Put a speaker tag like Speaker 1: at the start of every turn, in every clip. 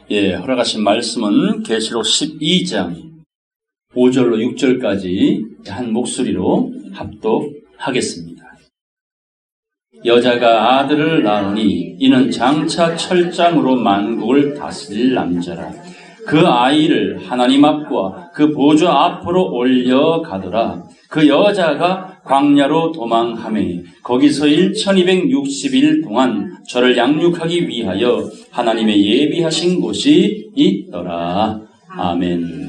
Speaker 1: 허락하신 말씀은 계시록 12장 5절로 6절까지 한 목소리로 합독하겠습니다. 여자가 아들을 낳으니 이는 장차 철장으로 만국을 다스릴 남자라. 그 아이를 하나님 앞과 그 보좌 앞으로 올려가더라. 그 여자가 광야로 도망하매 거기서 1260일 동안 저를 양육하기 위하여 하나님의 예비하신 곳이 있더라. 아멘.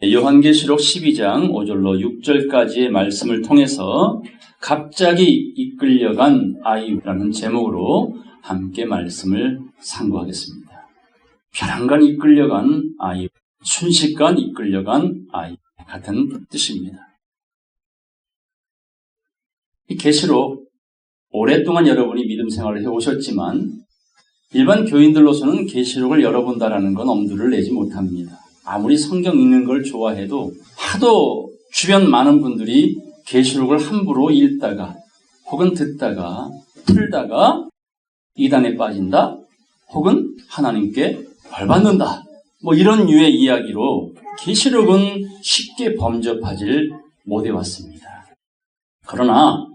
Speaker 1: 요한계시록 12장 5절로 6절까지의 말씀을 통해서 갑자기 이끌려간 아이라는 제목으로 함께 말씀을 상고하겠습니다. 벼랑간 이끌려간 아이, 순식간 이끌려간 아이 같은 뜻입니다. 이 계시록 오랫동안 여러분이 믿음 생활을 해오셨지만 일반 교인들로서는 계시록을 열어본다라는 건 엄두를 내지 못합니다. 아무리 성경 읽는 걸 좋아해도 하도 주변 많은 분들이 계시록을 함부로 읽다가 혹은 듣다가 풀다가 이단에 빠진다 혹은 하나님께 벌받는다 이런 류의 이야기로 계시록은 쉽게 범접하지 못해왔습니다. 그러나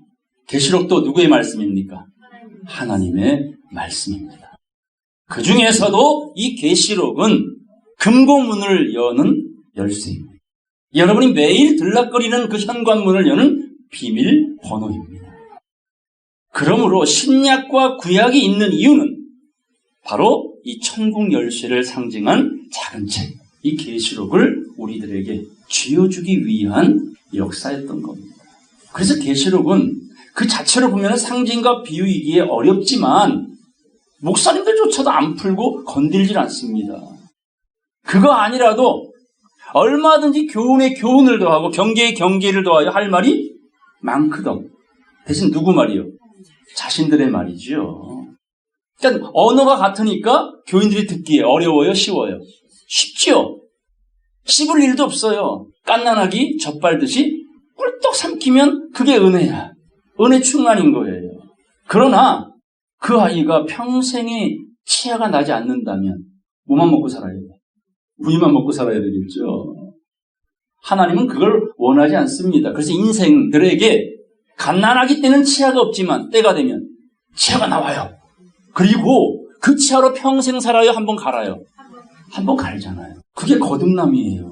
Speaker 1: 계시록도 누구의 말씀입니까? 하나님의 말씀입니다. 그 중에서도 이 계시록은 금고문을 여는 열쇠입니다. 여러분이 매일 들락거리는 그 현관문을 여는 비밀번호입니다. 그러므로 신약과 구약이 있는 이유는 바로 이 천국 열쇠를 상징한 작은 책, 이 계시록을 우리들에게 쥐어주기 위한 역사였던 겁니다. 그래서 계시록은 그 자체로 보면 상징과 비유이기에 어렵지만 목사님들조차도 안 풀고 건들질 않습니다. 그거 아니라도 얼마든지 교훈에 교훈을 더하고 경계에 경계를 더하여 할 말이 많거든. 대신 누구 말이요? 자신들의 말이죠. 그러니까 언어가 같으니까 교인들이 듣기에 어려워요? 쉬워요? 쉽지요. 씹을 일도 없어요. 깐난하기 젖발듯이 꿀떡 삼키면 그게 은혜야. 은혜 충만인 거예요. 그러나 그 아이가 평생에 치아가 나지 않는다면 뭐만 먹고 살아야 돼? 우유만 먹고 살아야 되겠죠. 하나님은 그걸 원하지 않습니다. 그래서 인생들에게 갓난아기 때는 치아가 없지만 때가 되면 치아가 나와요. 그리고 그 치아로 평생 살아요? 한번 갈아요? 한번 갈잖아요. 그게 거듭남이에요.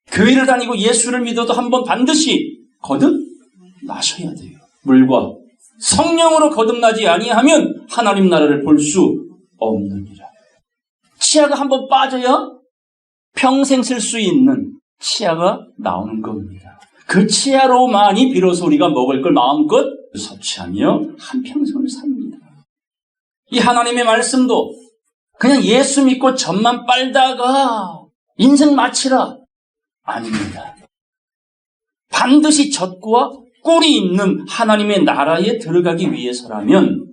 Speaker 1: 교회를 다니고 예수를 믿어도 한번 반드시 거듭나셔야 돼요. 물과 성령으로 거듭나지 아니하면 하나님 나라를 볼 수 없느니라. 치아가 한번 빠져야 평생 쓸 수 있는 치아가 나오는 겁니다. 그 치아로만이 비로소 우리가 먹을 걸 마음껏 섭취하며 한평생을 삽니다. 이 하나님의 말씀도 그냥 예수 믿고 젖만 빨다가 인생 마치라 아닙니다. 반드시 젖과 꿀이 있는 하나님의 나라에 들어가기 위해서라면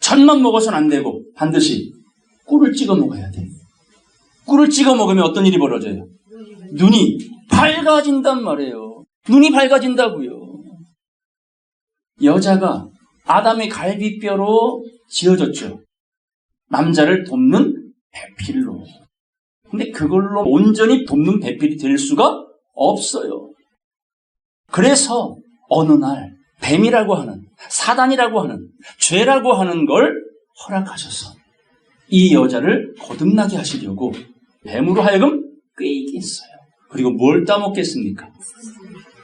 Speaker 1: 젖만 먹어서는 안 되고 반드시 꿀을 찍어 먹어야 돼. 꿀을 찍어 먹으면 어떤 일이 벌어져요? 눈이 밝아진단 말이에요. 눈이 밝아진다고요. 여자가 아담의 갈비뼈로 지어졌죠. 남자를 돕는 배필로. 근데 그걸로 온전히 돕는 배필이 될 수가 없어요. 그래서 어느 날 뱀이라고 하는, 사단이라고 하는, 죄라고 하는 걸 허락하셔서 이 여자를 거듭나게 하시려고 뱀으로 하여금 꾀이게 했어요. 그리고 뭘 따먹겠습니까?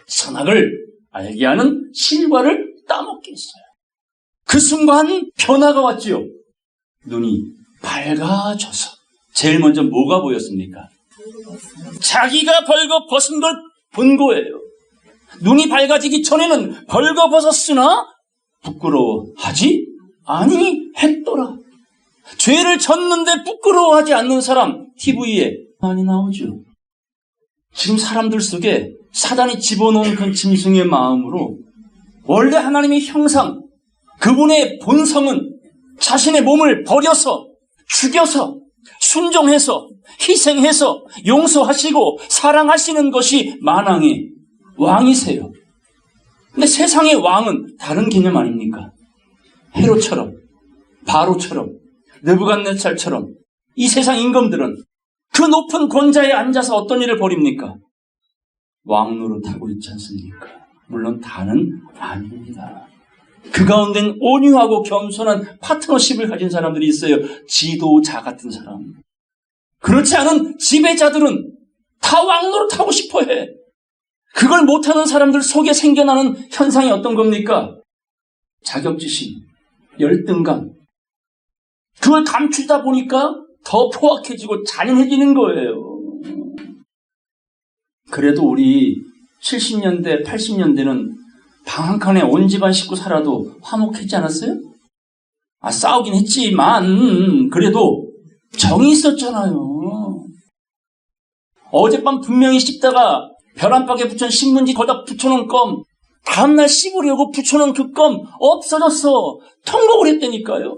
Speaker 1: 선악을 알게 하는 실과를 따먹게 했어요. 그 순간 변화가 왔지요. 눈이 밝아져서 제일 먼저 뭐가 보였습니까? 자기가 벌거벗은 걸 본 거예요. 눈이 밝아지기 전에는 벌거벗었으나 부끄러워하지 아니했더라. 죄를 졌는데 부끄러워하지 않는 사람 TV에 많이 나오죠. 지금 사람들 속에 사단이 집어넣은 그 짐승의 마음으로 원래 하나님의 형상, 그분의 본성은 자신의 몸을 버려서 죽여서 순종해서 희생해서 용서하시고 사랑하시는 것이 만왕의 왕이세요. 근데 세상의 왕은 다른 개념 아닙니까? 헤롯처럼 바로처럼 느부갓네살처럼 이 세상 임금들은 그 높은 권좌에 앉아서 어떤 일을 벌입니까? 왕노릇하고 있지 않습니까? 물론 다는 아닙니다. 그 가운데는 온유하고 겸손한 파트너십을 가진 사람들이 있어요. 지도자 같은 사람. 그렇지 않은 지배자들은 다 왕노릇하고 싶어해. 그걸 못하는 사람들 속에 생겨나는 현상이 어떤 겁니까? 자격지심, 열등감. 그걸 감추다 보니까 더 포악해지고 잔인해지는 거예요. 그래도 우리 70년대, 80년대는 방 한 칸에 온 집안 식구 살아도 화목했지 않았어요? 싸우긴 했지만 그래도 정이 있었잖아요. 어젯밤 분명히 씹다가 벼란박에 붙여놓은 신문지 거기다 붙여놓은 껌, 다음날 씹으려고 붙여놓은 그 껌 없어졌어. 통곡을 했다니까요.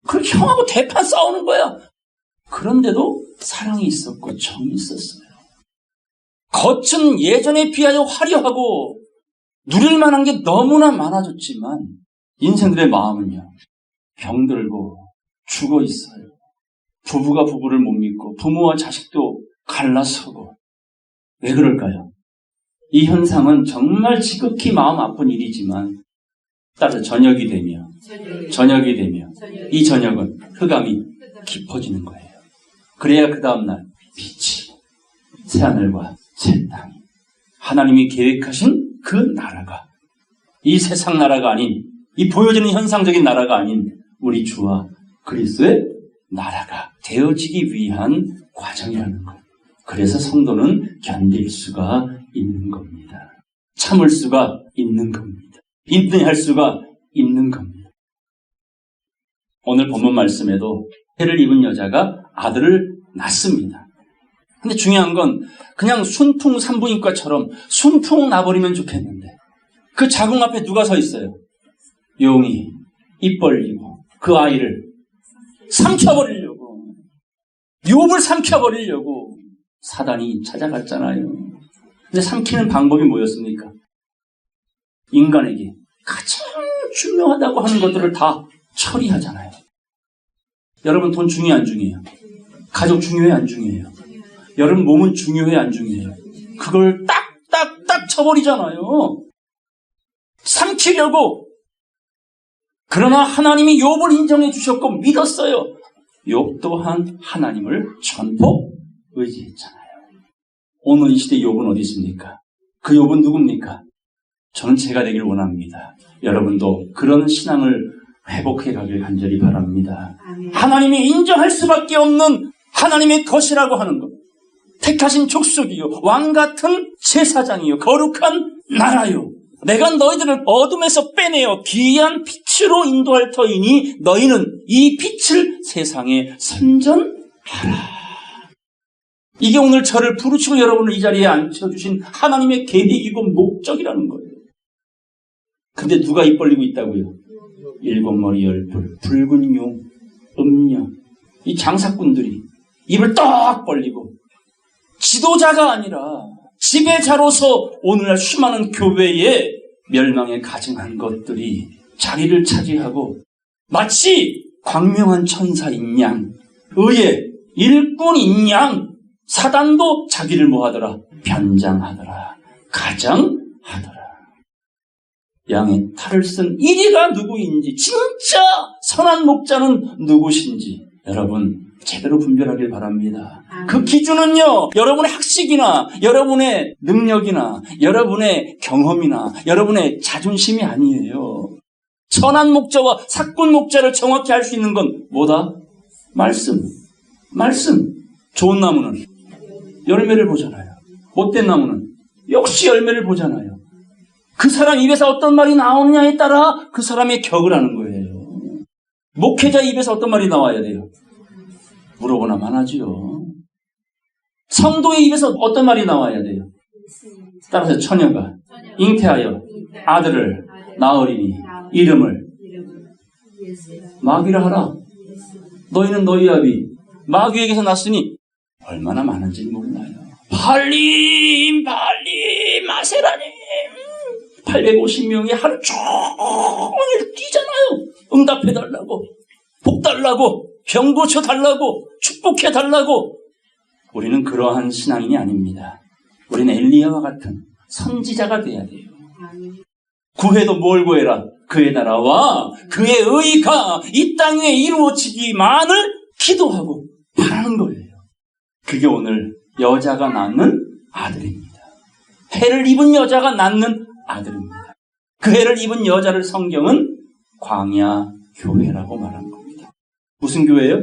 Speaker 1: 그럼 형하고 대판 싸우는 거야. 그런데도 사랑이 있었고 정이 있었어요. 겉은 예전에 비하여 화려하고 누릴 만한 게 너무나 많아졌지만 인생들의 마음은요, 병들고 죽어 있어요. 부부가 부부를 못 믿고 부모와 자식도 갈라서고. 왜 그럴까요? 이 현상은 정말 지극히 마음 아픈 일이지만 따라서 저녁이 되며 이 저녁은 흑암이 깊어지는 거예요. 그래야 그 다음날 빛이 새하늘과 새 땅이 하나님이 계획하신 그 나라가, 이 세상 나라가 아닌, 이 보여지는 현상적인 나라가 아닌 우리 주와 그리스도의 나라가 되어지기 위한 과정이라는 것. 그래서 성도는 견딜 수가 있는 겁니다. 참을 수가 있는 겁니다. 인내할 수가 있는 겁니다. 오늘 본문 말씀에도 해를 입은 여자가 아들을 낳습니다. 근데 중요한 건 그냥 순풍 산부인과처럼 순풍 나버리면 좋겠는데 그 자궁 앞에 누가 서 있어요? 용이 입 벌리고 그 아이를 삼켜버리려고, 욥을 삼켜버리려고 사단이 찾아갔잖아요. 근데 삼키는 방법이 뭐였습니까? 인간에게 가장 중요하다고 하는 것들을 다 처리하잖아요. 여러분, 돈 중요해 안 중요해요? 가족 중요해 안 중요해요? 여러분 몸은 중요해 안 중요해요? 그걸 딱딱딱 쳐버리잖아요. 삼키려고. 그러나 하나님이 욥을 인정해 주셨고 믿었어요. 욥 또한 하나님을 전폭 의지했잖아요. 오늘 이 시대 욥은 어디 있습니까? 그 욥은 누굽니까? 저는 제가 되길 원합니다. 여러분도 그런 신앙을 회복해 가길 간절히 바랍니다. 하나님이 인정할 수밖에 없는 하나님의 것이라고 하는 것. 택하신 족속이요, 왕같은 제사장이요, 거룩한 나라요. 내가 너희들을 어둠에서 빼내어 귀한 빛으로 인도할 터이니 너희는 이 빛을 세상에 선전하라. 이게 오늘 저를 부르시고 여러분을 이 자리에 앉혀주신 하나님의 계획이고 목적이라는 거예요. 근데 누가 입 벌리고 있다고요? 일곱 머리 열불, 붉은 용, 음녀, 이 장사꾼들이 입을 떡 벌리고 지도자가 아니라 지배자로서 오늘날 수많은 교회에 멸망에 가증한 것들이 자리를 차지하고 마치 광명한 천사인 양, 의의 일꾼인 양, 사단도 자기를 뭐하더라? 변장하더라, 가장하더라. 양의 탈을 쓴 이리가 누구인지, 진짜 선한 목자는 누구신지 여러분 제대로 분별하길 바랍니다. 그 기준은요, 여러분의 학식이나 여러분의 능력이나 여러분의 경험이나 여러분의 자존심이 아니에요. 선한 목자와 사꾼 목자를 정확히 알 수 있는 건 뭐다? 말씀. 좋은 나무는 열매를 보잖아요. 못된 나무는 역시 열매를 보잖아요. 그 사람 입에서 어떤 말이 나오느냐에 따라 그 사람의 격을 하는 거예요. 목회자 입에서 어떤 말이 나와야 돼요? 물어보나만 하지요. 성도의 입에서 어떤 말이 나와야 돼요? 따라서 처녀가 잉태하여 아들을 낳으리니 이름을 마귀라 하라. 너희는 너희 아비 마귀에게서 났으니 얼마나 많은지 몰라요. 발림 마세라님 850명이 하루 종일 뛰잖아요. 응답해달라고, 복 달라고, 병 고쳐달라고, 축복해달라고. 우리는 그러한 신앙인이 아닙니다. 우리는 엘리야와 같은 선지자가 돼야 돼요. 구해도 뭘 구해라? 그의 나라와 그의 의가 이 땅 위에 이루어지기만을 기도하고 바라는 거예요. 그게 오늘 여자가 낳는 아들입니다. 해를 입은 여자가 낳는 아들입니다. 그 해를 입은 여자를 성경은 광야 교회라고 말한 겁니다. 무슨 교회예요?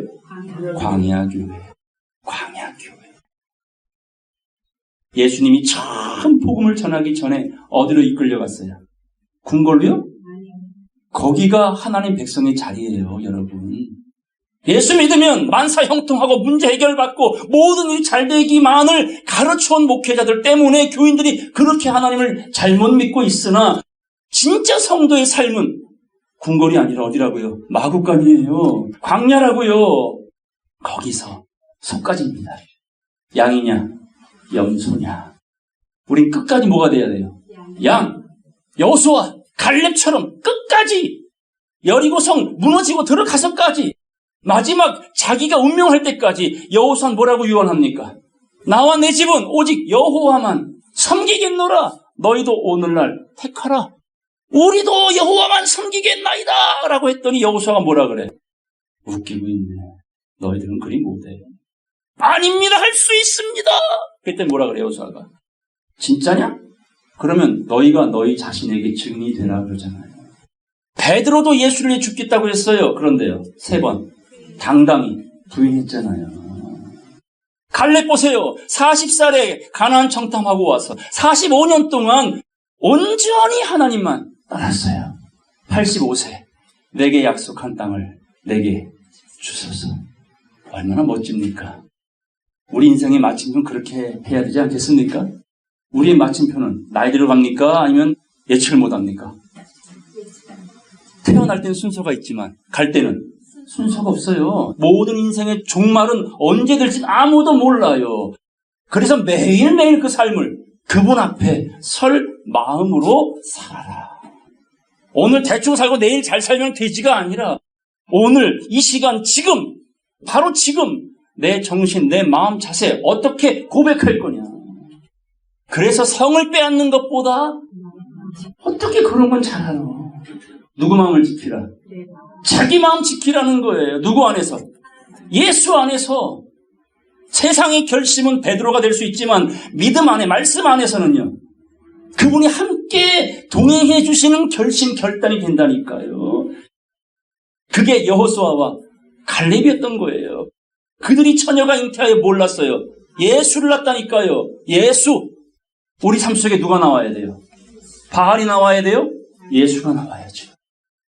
Speaker 1: 광야 교회. 광야 교회. 예수님이 처음 복음을 전하기 전에 어디로 이끌려갔어요? 궁궐로요? 거기가 하나님 백성의 자리예요, 여러분. 예수 믿으면 만사 형통하고 문제 해결받고 모든 일이 잘 되기만을 가르쳐온 목회자들 때문에 교인들이 그렇게 하나님을 잘못 믿고 있으나 진짜 성도의 삶은 궁궐이 아니라 어디라고요? 마구간이에요. 광야라고요. 거기서 속까지입니다. 양이냐 염소냐. 우린 끝까지 뭐가 돼야 돼요? 양. 여호수아 갈렙처럼 끝까지 여리고성 무너지고 들어가서까지 마지막 자기가 운명할 때까지 여호수아는 뭐라고 유언합니까? 나와 내 집은 오직 여호와만 섬기겠노라. 너희도 오늘날 택하라. 우리도 여호와만 섬기겠나이다 라고 했더니 여호수아가 뭐라 그래? 웃기고 있네. 너희들은 그리 못해. 아닙니다. 할 수 있습니다. 그때 뭐라 그래 여호수아가? 진짜냐? 그러면 너희가 너희 자신에게 증인이 되라 그러잖아요. 베드로도 예수를 위해 죽겠다고 했어요. 그런데요 3번 당당히 부인했잖아요. 갈렙 보세요. 40살에 가나안 정탐하고 와서 45년 동안 온전히 하나님만 따랐어요. 85세 내게 약속한 땅을 내게 주소서. 얼마나 멋집니까? 우리 인생의 마침표는 그렇게 해야 되지 않겠습니까? 우리의 마침표는 나이대로 갑니까? 아니면 예측을 못합니까? 태어날 때는 순서가 있지만 갈 때는 순서가 없어요. 모든 인생의 종말은 언제 될지 아무도 몰라요. 그래서 매일매일 그 삶을 그분 앞에 설 마음으로 살아라. 오늘 대충 살고 내일 잘 살면 되지가 아니라 오늘 이 시간 지금 바로 지금 내 정신 내 마음 자세 어떻게 고백할 거냐. 그래서 성을 빼앗는 것보다 어떻게 그런 건 잘 알아. 누구 마음을 지키라? 자기 마음 지키라는 거예요. 누구 안에서? 예수 안에서. 세상의 결심은 베드로가 될 수 있지만 믿음 안에 말씀 안에서는요. 그분이 함께 동행해 주시는 결심 결단이 된다니까요. 그게 여호수아와 갈렙이었던 거예요. 그들이 처녀가 잉태하여 몰랐어요. 예수를 낳았다니까요. 예수. 우리 삶 속에 누가 나와야 돼요? 바알이 나와야 돼요? 예수가 나와야죠.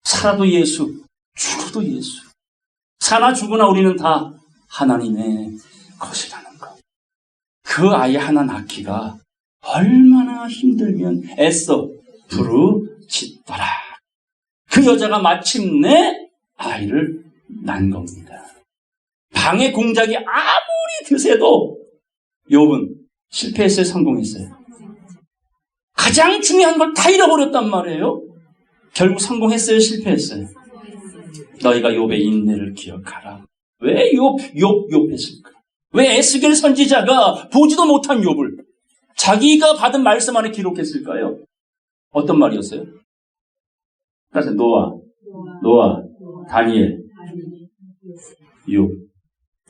Speaker 1: 살아도 예수, 죽어도 예수. 사나 죽으나 우리는 다 하나님의 것이라는 것. 그 아이 하나 낳기가 얼마나 힘들면 애써 부르짖더라. 그 여자가 마침내 아이를 낳은 겁니다. 방해 공작이 아무리 드세도 욥은 실패했어요? 성공했어요? 가장 중요한 걸 다 잃어버렸단 말이에요. 결국 성공했어요? 실패했어요? 너희가 욥의 인내를 기억하라. 왜 욥 했을까? 왜 에스겔 선지자가 보지도 못한 욥을 자기가 받은 말씀 안에 기록했을까요? 어떤 말이었어요? 따라서 노아, 다니엘, 욥.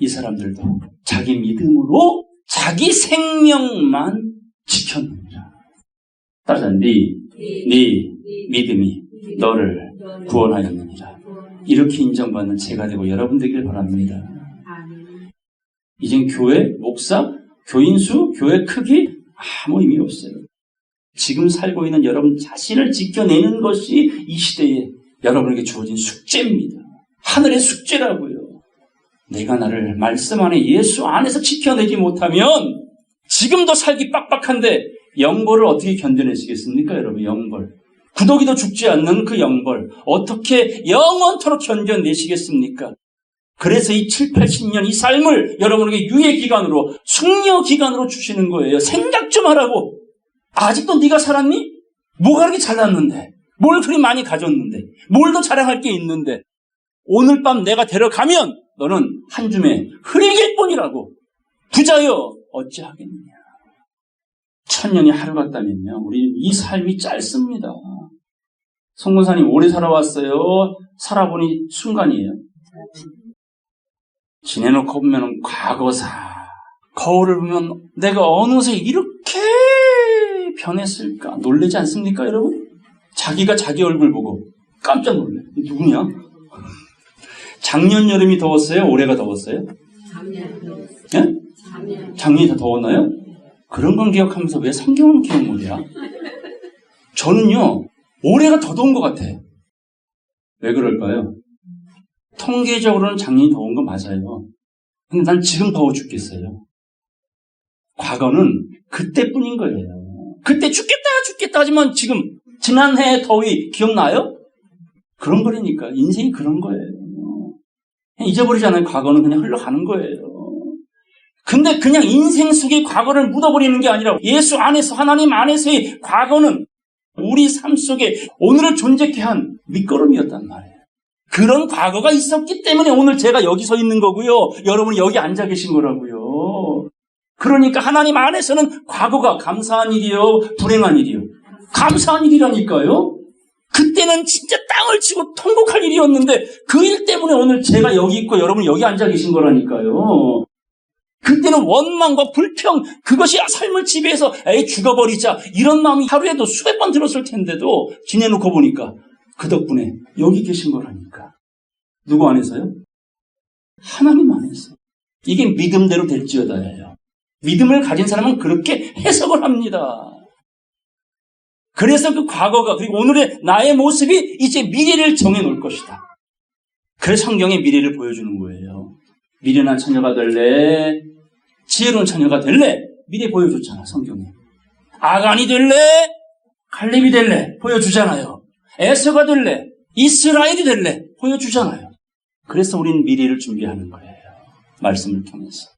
Speaker 1: 이 사람들도 자기 믿음으로 자기 생명만 지켰느니라. 따라서 네 믿음이 너를 구원하였느니라. 이렇게 인정받는 제가 되고 여러분 되길 바랍니다. 이젠 교회, 목사, 교인수, 교회 크기 아무 의미 없어요. 지금 살고 있는 여러분 자신을 지켜내는 것이 이 시대에 여러분에게 주어진 숙제입니다. 하늘의 숙제라고요. 내가 나를 말씀 안에 예수 안에서 지켜내지 못하면 지금도 살기 빡빡한데 영벌을 어떻게 견뎌내시겠습니까, 여러분? 영벌. 구더기도 죽지 않는 그 영벌 어떻게 영원토록 견뎌내시겠습니까? 그래서 이 7, 80년 이 삶을 여러분에게 유예기간으로 숙려기간으로 주시는 거예요. 생각 좀 하라고. 아직도 네가 살았니? 뭐가 그렇게 잘났는데? 뭘 그리 많이 가졌는데? 뭘 더 자랑할 게 있는데? 오늘 밤 내가 데려가면 너는 한 줌에 흙일 뿐이라고. 부자여 어찌하겠느냐. 1000년이 하루 같다면요. 우리 이 삶이 짧습니다. 송근사님 오래 살아왔어요. 살아보니 순간이에요. 지내놓고 보면 과거사. 거울을 보면 내가 어느새 이렇게 변했을까? 놀라지 않습니까, 여러분? 자기가 자기 얼굴 보고 깜짝 놀라요. 누구냐? 작년 여름이 더웠어요? 올해가 더웠어요? 작년. 작년이 더 더웠나요? 그런 건 기억하면서 왜 성경은 기억 못해요? 저는요, 올해가 더 더운 것 같아요. 왜 그럴까요? 통계적으로는 작년이 더운 건 맞아요. 근데 난 지금 더워 죽겠어요. 과거는 그때뿐인 거예요. 그때 죽겠다 하지만 지금 지난해 더위 기억나요? 그런 거라니까. 인생이 그런 거예요. 그냥 잊어버리잖아요. 과거는 그냥 흘러가는 거예요. 근데 그냥 인생 속에 과거를 묻어버리는 게 아니라 예수 안에서 하나님 안에서의 과거는 우리 삶 속에 오늘을 존재케 한 밑거름이었단 말이에요. 그런 과거가 있었기 때문에 오늘 제가 여기 서 있는 거고요. 여러분이 여기 앉아 계신 거라고요. 그러니까 하나님 안에서는 과거가 감사한 일이요, 불행한 일이요. 감사한 일이라니까요. 그때는 진짜 땅을 치고 통곡할 일이었는데 그 일 때문에 오늘 제가 여기 있고 여러분이 여기 앉아 계신 거라니까요. 그때는 원망과 불평, 그것이 삶을 지배해서 죽어버리자 이런 마음이 하루에도 수백 번 들었을 텐데도 지내놓고 보니까 그 덕분에 여기 계신 거라니까. 누구 안에서요? 하나님 안에서. 이게 믿음대로 될지어다예요. 믿음을 가진 사람은 그렇게 해석을 합니다. 그래서 그 과거가 그리고 오늘의 나의 모습이 이제 미래를 정해놓을 것이다. 그래서 성경의 미래를 보여주는 거예요. 미련한 처녀가 될래? 지혜로운 처녀가 될래? 미래 보여줬잖아, 성경에. 아간이 될래? 갈렙이 될래? 보여주잖아요. 에서가 될래? 이스라엘이 될래? 보여주잖아요. 그래서 우리는 미래를 준비하는 거예요. 말씀을 통해서.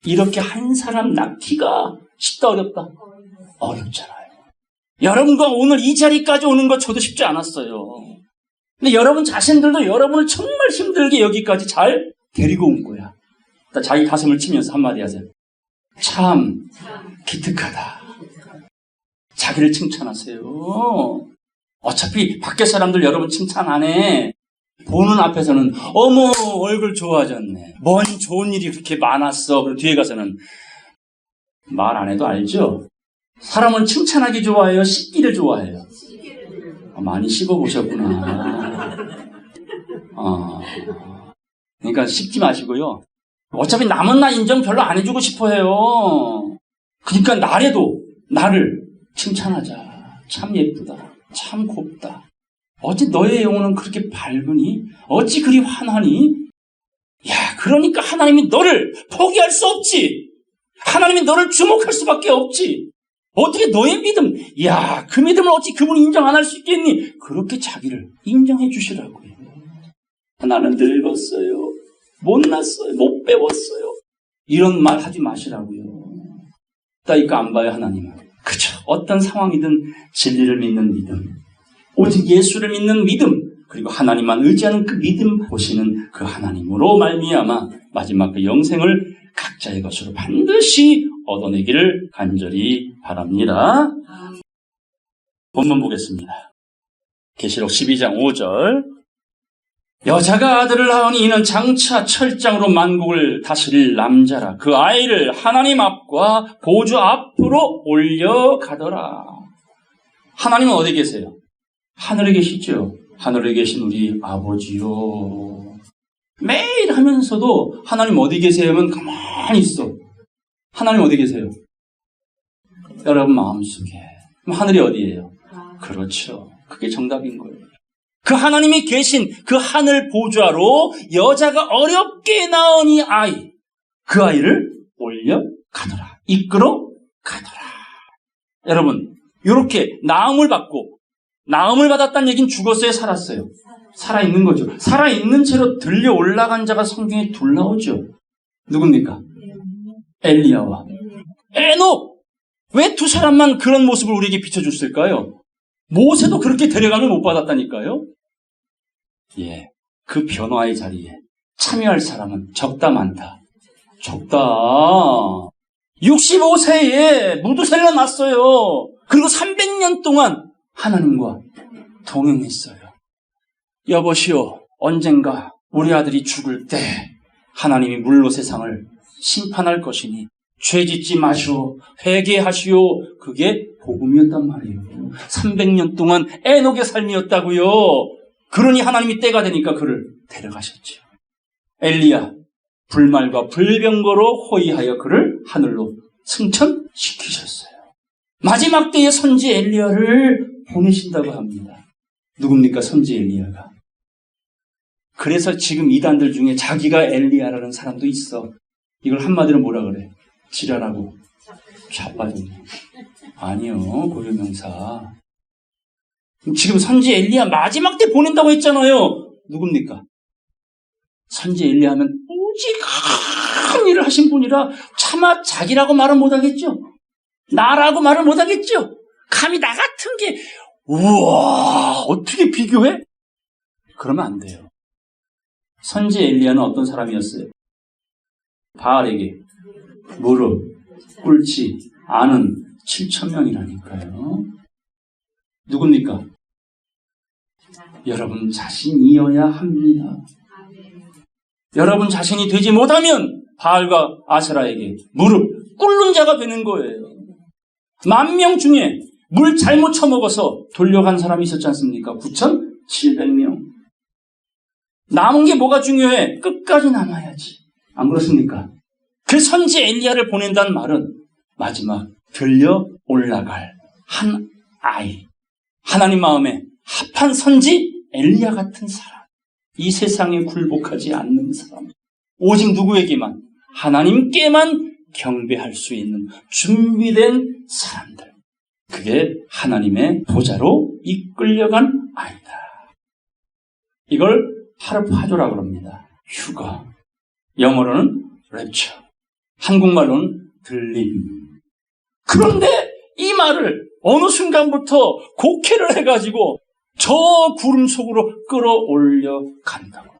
Speaker 1: 이렇게 한 사람 낳기가 쉽다 어렵다? 어렵잖아요. 여러분과 오늘 이 자리까지 오는 거 저도 쉽지 않았어요. 근데 여러분 자신들도 여러분을 정말 힘들게 여기까지 잘 데리고 온 거야. 자기 가슴을 치면서 한마디 하세요. 참 기특하다. 자기를 칭찬하세요. 어차피 밖에 사람들 여러분 칭찬 안 해. 보는 앞에서는 어머 얼굴 좋아졌네. 뭔 좋은 일이 그렇게 많았어. 그리고 뒤에 가서는 말 안 해도 알죠? 사람은 칭찬하기 좋아해요? 씹기를 좋아해요? 많이 씹어보셨구나. 그러니까 씹지 마시고요. 어차피 남은 나 인정 별로 안 해주고 싶어 해요. 그러니까 나래도 나를 칭찬하자. 참 예쁘다. 참 곱다. 어찌 너의 영혼은 그렇게 밝으니? 어찌 그리 환하니? 야, 그러니까 하나님이 너를 포기할 수 없지. 하나님이 너를 주목할 수밖에 없지. 어떻게 너의 믿음, 야, 그 믿음을 어찌 그분이 인정 안 할 수 있겠니? 그렇게 자기를 인정해 주시라고요. 나는 늙었어요. 못났어요. 못 배웠어요. 이런 말 하지 마시라고요. 따니까 안 봐요, 하나님은. 그죠. 어떤 상황이든 진리를 믿는 믿음, 오직 예수를 믿는 믿음, 그리고 하나님만 의지하는 그 믿음 보시는 그 하나님으로 말미암아 마지막 그 영생을 각자의 것으로 반드시 얻어내기를 간절히 바랍니다. 본문 보겠습니다. 계시록 12장 5절. 여자가 아들을 낳으니 이는 장차 철장으로 만국을 다스릴 남자라. 그 아이를 하나님 앞과 보좌 앞으로 올려가더라. 하나님은 어디 계세요? 하늘에 계시죠. 하늘에 계신 우리 아버지요. 매일 하면서도 하나님 어디 계세요? 하면 가만히 있어. 하나님 어디 계세요? 여러분 마음속에. 그럼 하늘이 어디예요? 그렇죠. 그게 정답인 거예요. 그 하나님이 계신 그 하늘 보좌로 여자가 어렵게 낳은 이 아이, 그 아이를 올려가더라. 이끌어 가더라. 여러분, 이렇게 나음을 받았다는 얘기는 죽었어요? 살았어요? 살아있는 거죠. 살아있는 채로 들려 올라간 자가 성경에 둘 나오죠. 누굽니까? 엘리야와 에녹. 왜 두 사람만 그런 모습을 우리에게 비춰줬을까요? 모세도 그렇게 데려감을 못 받았다니까요. 예, 그 변화의 자리에 참여할 사람은 적다 많다? 적다. 65세에 무두셀라 났어요. 그리고 300년 동안 하나님과 동행했어요. 여보시오, 언젠가 우리 아들이 죽을 때 하나님이 물로 세상을 심판할 것이니 죄 짓지 마시오, 회개하시오. 그게 복음이었단 말이에요. 300년 동안 에녹의 삶이었다고요. 그러니 하나님이 때가 되니까 그를 데려가셨죠. 엘리야, 불말과 불병거로 호위하여 그를 하늘로 승천시키셨어요. 마지막 때의 선지 엘리야를 보내신다고 합니다. 누굽니까, 선지 엘리야가? 그래서 지금 이단들 중에 자기가 엘리야라는 사람도 있어. 이걸 한마디로 뭐라 그래? 지랄하고 자빠졌네. 아니요, 고유명사. 지금 선지 엘리야 마지막 때 보낸다고 했잖아요. 누굽니까? 선지 엘리야 하면 오직 큰 일을 하신 분이라 차마 자기라고 말은 못하겠죠. 나라고 말을 못하겠죠. 감히 나 같은 게 우와, 어떻게 비교해? 그러면 안 돼요. 선지 엘리야는 어떤 사람이었어요? 바알에게 무릎 꿇지 않은 7,000명이라니까요. 누굽니까? 여러분 자신이어야 합니다. 여러분 자신이 되지 못하면 바알과 아세라에게 무릎 꿇는 자가 되는 거예요. 10,000명 중에 물 잘못 처먹어서 돌려간 사람이 있었지 않습니까? 9,700명. 남은 게 뭐가 중요해? 끝까지 남아야지. 안 그렇습니까? 그 선지 엘리야를 보낸다는 말은 마지막 들려 올라갈 한 아이, 하나님 마음에 합한 선지 엘리야 같은 사람, 이 세상에 굴복하지 않는 사람, 오직 누구에게만? 하나님께만 경배할 수 있는 준비된 사람들, 그게 하나님의 보좌로 이끌려간 아이다. 이걸 하르파조라고 합니다. 휴가, 영어로는 랩처, 한국말로는 들림. 그런데 이 말을 어느 순간부터 곡해를 해가지고 저 구름 속으로 끌어올려 간다고.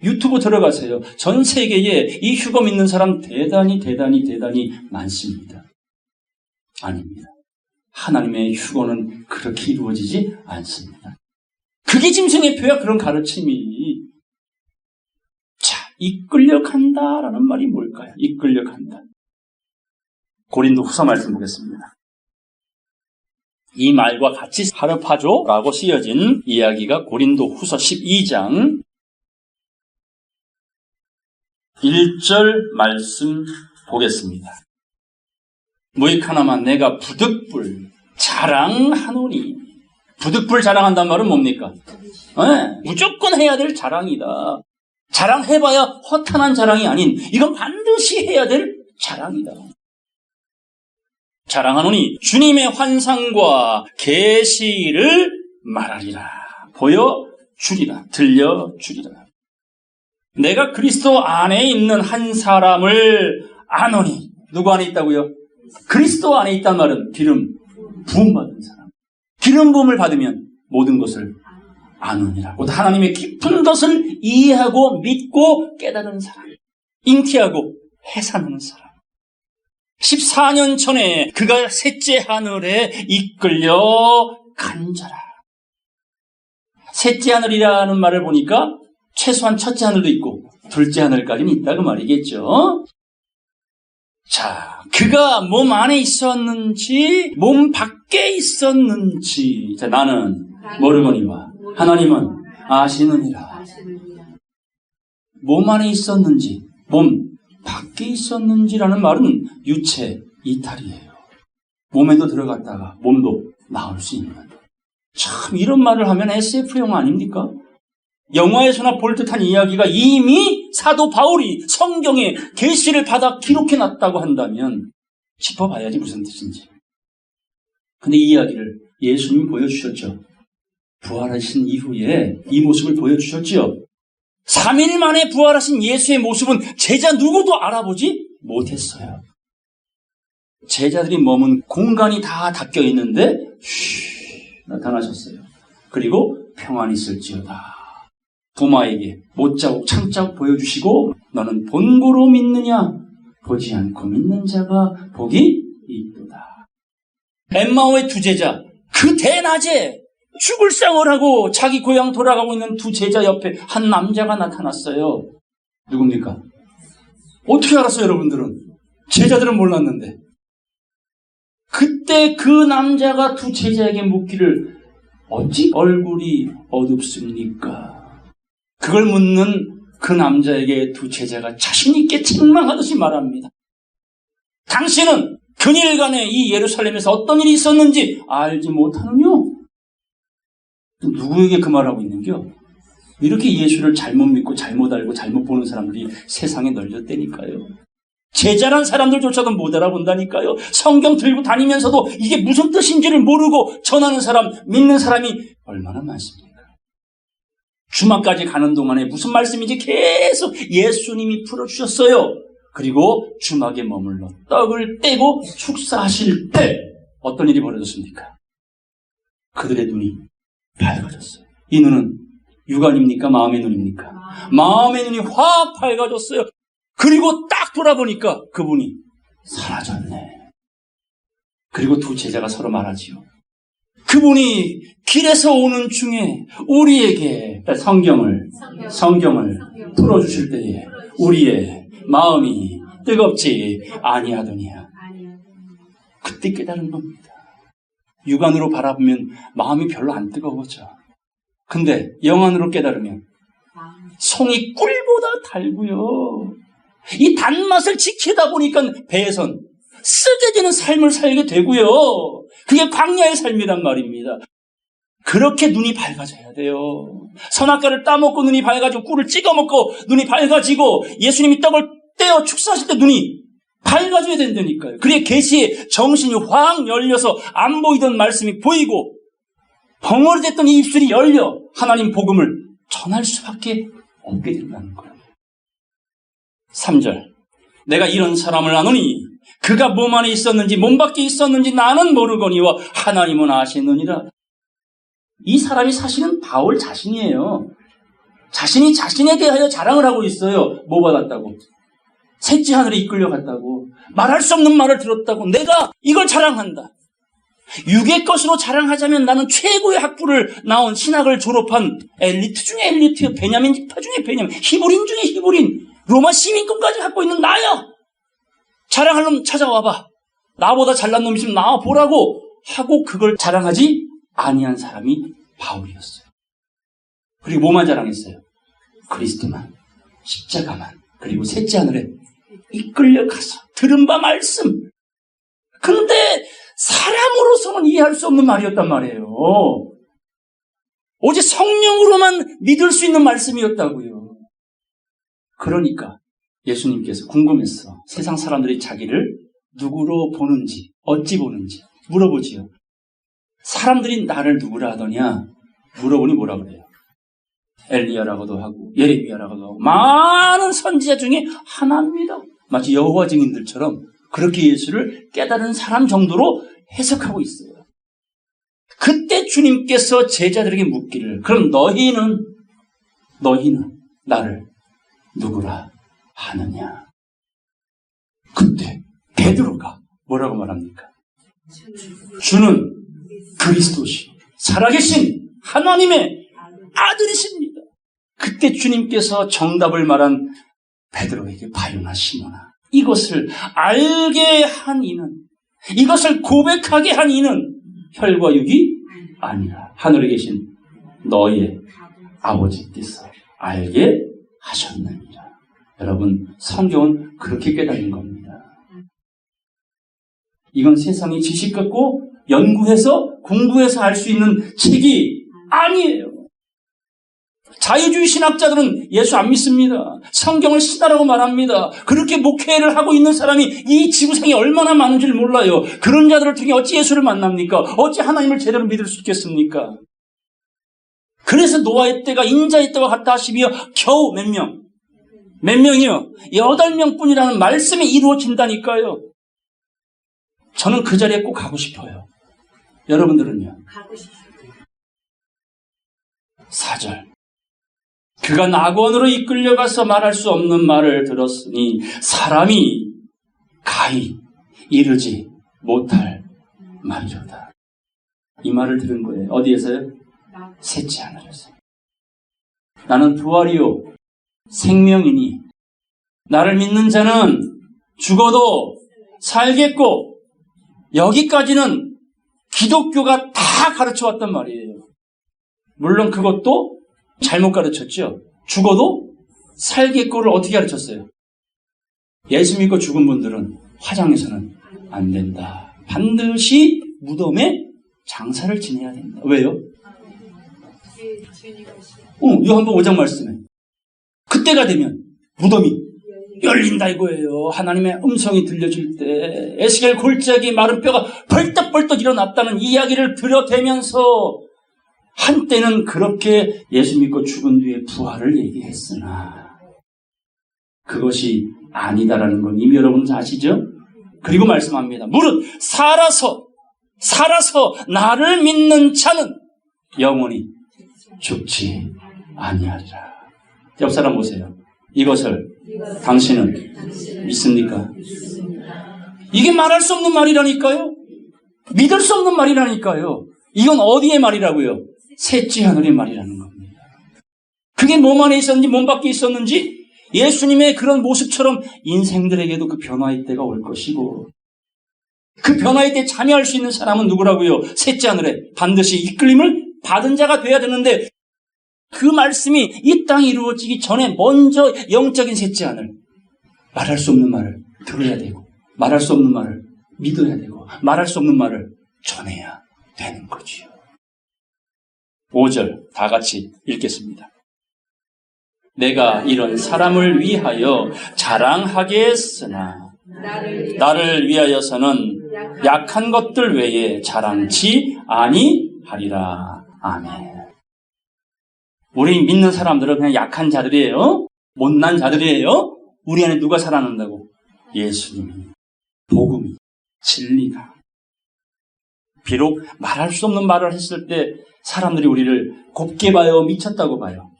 Speaker 1: 유튜브 들어가세요. 전 세계에 이 휴거 믿는 사람 대단히 많습니다. 아닙니다. 하나님의 휴거는 그렇게 이루어지지 않습니다. 그게 짐승의 표야. 그런 가르침이. 자, 이끌려간다라는 말이 뭘까요? 이끌려간다. 고린도 후서 말씀 보겠습니다. 이 말과 같이 하르파조라고 쓰여진 이야기가 고린도 후서 12장 1절 말씀 보겠습니다. 무익하나마 내가 부득불 자랑하노니. 부득불 자랑한다는 말은 뭡니까? 네, 무조건 해야 될 자랑이다. 자랑해봐야 허탄한 자랑이 아닌, 이건 반드시 해야 될 자랑이다. 자랑하노니 주님의 환상과 계시를 말하리라. 보여주리라. 들려주리라. 내가 그리스도 안에 있는 한 사람을 아노니. 누구 안에 있다고요? 그리스도 안에 있단 말은 기름 부음 받은 사람. 기름 부음을 받으면 모든 것을 아노니라. 곧 하나님의 깊은 것을 이해하고 믿고 깨달은 사람. 잉태하고 해산하는 사람. 14년 전에 그가 셋째 하늘에 이끌려 간 자라. 셋째 하늘이라는 말을 보니까 최소한 첫째 하늘도 있고 둘째 하늘까지는 있다 그 말이겠죠. 자, 그가 몸 안에 있었는지 몸 밖에 있었는지, 자, 나는 모르거니와 하나님은 아시느니라. 몸 안에 있었는지 몸 밖에 있었는지라는 말은 유체 이탈이에요. 몸에도 들어갔다가 몸도 나올 수 있는. 참, 이런 말을 하면 SF 영화 아닙니까? 영화에서나 볼 듯한 이야기가 이미 사도 바울이 성경에 계시를 받아 기록해놨다고 한다면 짚어봐야지 무슨 뜻인지. 근데 이 이야기를 예수님이 보여주셨죠. 부활하신 이후에 이 모습을 보여주셨죠. 3일 만에 부활하신 예수의 모습은 제자 누구도 알아보지 못했어요. 제자들이 머문 공간이 다 닦여 있는데 나타나셨어요. 그리고 평안이 있을지어다. 도마에게 못자국 창자국 보여주시고 너는 본고로 믿느냐? 보지 않고 믿는 자가 복이 있도다. 엠마오의 두 제자, 그 대낮에 죽을 상을 하고 자기 고향 돌아가고 있는 두 제자 옆에 한 남자가 나타났어요. 누굽니까? 어떻게 알았어요, 여러분들은? 제자들은 몰랐는데. 그때 그 남자가 두 제자에게 묻기를 어찌 얼굴이 어둡습니까? 그걸 묻는 그 남자에게 두 제자가 자신있게 책망하듯이 말합니다. 당신은 그일간에 이 예루살렘에서 어떤 일이 있었는지 알지 못하느뇨? 누구에게 그 말하고 있는겨? 이렇게 예수를 잘못 믿고 잘못 알고 잘못 보는 사람들이 세상에 널렸다니까요. 제자란 사람들조차도 못 알아본다니까요. 성경 들고 다니면서도 이게 무슨 뜻인지를 모르고 전하는 사람, 믿는 사람이 얼마나 많습니까? 주막까지 가는 동안에 무슨 말씀인지 계속 예수님이 풀어주셨어요. 그리고 주막에 머물러 떡을 떼고 축사하실 때 어떤 일이 벌어졌습니까? 그들의 눈이 밝아졌어요. 이 눈은 육안입니까? 마음의 눈입니까? 마음의 눈이 확 밝아졌어요. 그리고 딱 돌아보니까 그분이 사라졌네. 그리고 두 제자가 서로 말하지요. 그분이 길에서 오는 중에 우리에게 성경을 풀어주실 때에 우리의 마음이 뜨겁지 아니하더니야. 그때 깨달은 겁니다. 육안으로 바라보면 마음이 별로 안 뜨거워져. 근데 영안으로 깨달으면 송이 꿀보다 달고요. 이 단맛을 지키다 보니까 배에선 쓰게 되는 삶을 살게 되고요. 그게 광야의 삶이란 말입니다. 그렇게 눈이 밝아져야 돼요. 선악과를 따먹고 눈이 밝아지고 꿀을 찍어먹고 눈이 밝아지고 예수님이 떡을 떼어 축사하실 때 눈이 밝아져야 된다니까요. 그래 계시에 정신이 확 열려서 안 보이던 말씀이 보이고 벙어리됐던 이 입술이 열려 하나님 복음을 전할 수밖에 없게 된다는 거예요. 3절 내가 이런 사람을 아노니 그가 몸 안에 있었는지 몸 밖에 있었는지 나는 모르거니와 하나님은 아시느니라. 이 사람이 사실은 바울 자신이에요. 자신이 자신에 대하여 자랑을 하고 있어요. 뭐 받았다고? 셋째 하늘에 이끌려갔다고. 말할 수 없는 말을 들었다고. 내가 이걸 자랑한다. 육의 것으로 자랑하자면 나는 최고의 학부를 나온 신학을 졸업한 엘리트 중에 엘리트, 베냐민 지파 중에 베냐민, 히브린 중에 히브린, 로마 시민권까지 갖고 있는 나야. 자랑할 놈 찾아와봐. 나보다 잘난 놈 있으면 나와 보라고 하고 그걸 자랑하지 아니한 사람이 바울이었어요. 그리고 뭐만 자랑했어요? 그리스도만, 십자가만, 그리고 셋째 하늘에 이끌려가서 들은 바 말씀. 근데 사람으로서는 이해할 수 없는 말이었단 말이에요. 오직 성령으로만 믿을 수 있는 말씀이었다고요. 그러니까 예수님께서 궁금했어. 세상 사람들이 자기를 누구로 보는지, 어찌 보는지 물어보지요. 사람들이 나를 누구라 하더냐? 물어보니 뭐라 그래요? 엘리야라고도 하고 예레미야라고도 하고 많은 선지자 중에 하나입니다. 마치 여호와 증인들처럼 그렇게 예수를 깨달은 사람 정도로 해석하고 있어요. 그때 주님께서 제자들에게 묻기를 그럼 너희는 나를 누구라 하느냐? 그때 베드로가 뭐라고 말합니까? 주는 그리스도시 살아계신 하나님의 아들이십니다. 그때 주님께서 정답을 말한 베드로에게 바요나 시몬아, 이것을 알게 한 이는, 이것을 고백하게 한 이는 혈과 육이 아니라 하늘에 계신 너의 아버지께서 알게 하셨느니라. 여러분, 성경은 그렇게 깨달은 겁니다. 이건 세상의 지식 갖고 연구해서 공부해서 알 수 있는 책이 아니에요. 자유주의 신학자들은 예수 안 믿습니다. 성경을 신하라고 말합니다. 그렇게 목회를 하고 있는 사람이 이 지구상에 얼마나 많은지를 몰라요. 그런 자들을 통해 어찌 예수를 만납니까? 어찌 하나님을 제대로 믿을 수 있겠습니까? 그래서 노아의 때가 인자의 때와 같다 하시며 겨우 몇 명이요? 8명뿐이라는 말씀이 이루어진다니까요. 저는 그 자리에 꼭 가고 싶어요. 여러분들은요? 가고 싶어요. 4절 그가 낙원으로 이끌려가서 말할 수 없는 말을 들었으니 사람이 가히 이르지 못할 말이로다. 이 말을 들은 거예요. 어디에서요? 셋째 하늘에서. 나는 부활이요 생명이니 나를 믿는 자는 죽어도 살겠고, 여기까지는 기독교가 다 가르쳐왔단 말이에요. 물론 그것도 잘못 가르쳤죠. 죽어도 살겠고를 어떻게 가르쳤어요? 예수 믿고 죽은 분들은 화장해서는 안 된다. 반드시 무덤에 장사를 지내야 된다. 왜요? 요한복음 5장 말씀에 그때가 되면 무덤이 열린다 이거예요. 하나님의 음성이 들려질 때 에스겔 골짜기 마른 뼈가 벌떡벌떡 일어났다는 이야기를 들여대면서 한때는 그렇게 예수 믿고 죽은 뒤에 부활을 얘기했으나 그것이 아니다라는 건 이미 여러분 아시죠? 그리고 말씀합니다. 무릇 살아서 나를 믿는 자는 영원히 죽지 아니하리라. 옆 사람 보세요. 이것을 당신은 믿습니까? 이게 말할 수 없는 말이라니까요. 믿을 수 없는 말이라니까요. 이건 어디의 말이라고요? 셋째 하늘의 말이라는 겁니다. 그게 몸 안에 있었는지 몸 밖에 있었는지 예수님의 그런 모습처럼 인생들에게도 그 변화의 때가 올 것이고, 그 변화의 때 참여할 수 있는 사람은 누구라고요? 셋째 하늘에 반드시 이끌림을 받은 자가 돼야 되는데, 그 말씀이 이 땅에 이루어지기 전에 먼저 영적인 셋째 하늘, 말할 수 없는 말을 들어야 되고, 말할 수 없는 말을 믿어야 되고, 말할 수 없는 말을 전해야 되는 거지요. 5절 다 같이 읽겠습니다. 내가 이런 사람을 위하여 자랑하게 했으나 나를 위하여서는 약한 것들 외에 자랑치 아니하리라. 아멘. 우리 믿는 사람들은 그냥 약한 자들이에요. 못난 자들이에요. 우리 안에 누가 살아난다고? 예수님이, 복음이, 진리가. 비록 말할 수 없는 말을 했을 때 사람들이 우리를 곱게 봐요? 미쳤다고 봐요?